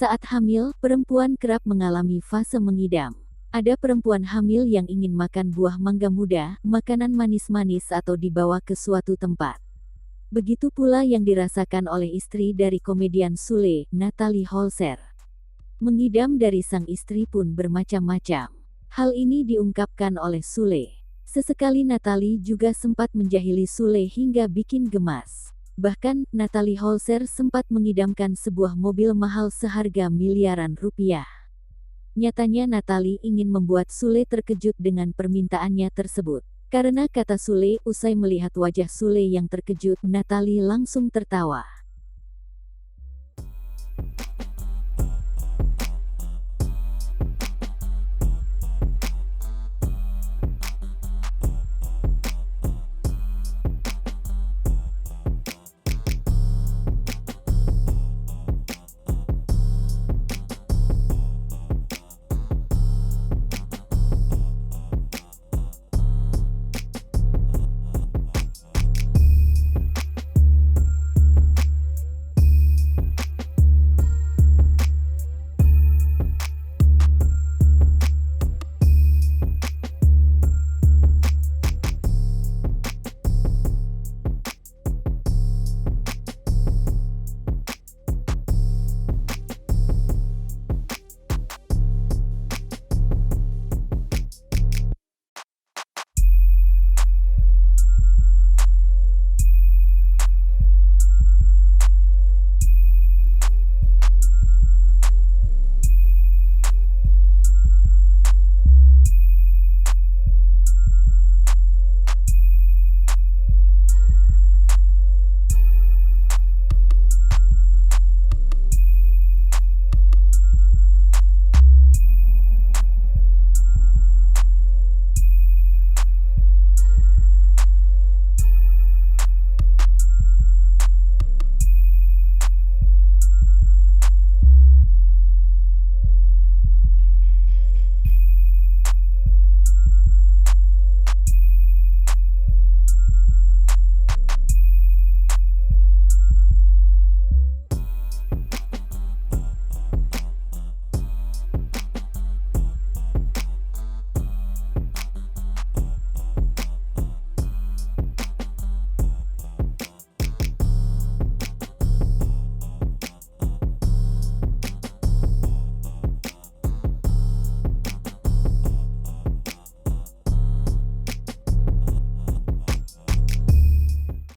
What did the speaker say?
Saat hamil, perempuan kerap mengalami fase mengidam. Ada perempuan hamil yang ingin makan buah mangga muda, makanan manis-manis atau dibawa ke suatu tempat. Begitu pula yang dirasakan oleh istri dari komedian Sule, Natalie Holzer. Mengidam dari sang istri pun bermacam-macam. Hal ini diungkapkan oleh Sule. Sesekali Natalie juga sempat menjahili Sule hingga bikin gemas. Bahkan, Natalie Holzer sempat mengidamkan sebuah mobil mahal seharga miliaran rupiah. Nyatanya Natalie ingin membuat Sule terkejut dengan permintaannya tersebut. Karena kata Sule, usai melihat wajah Sule yang terkejut, Natalie langsung tertawa.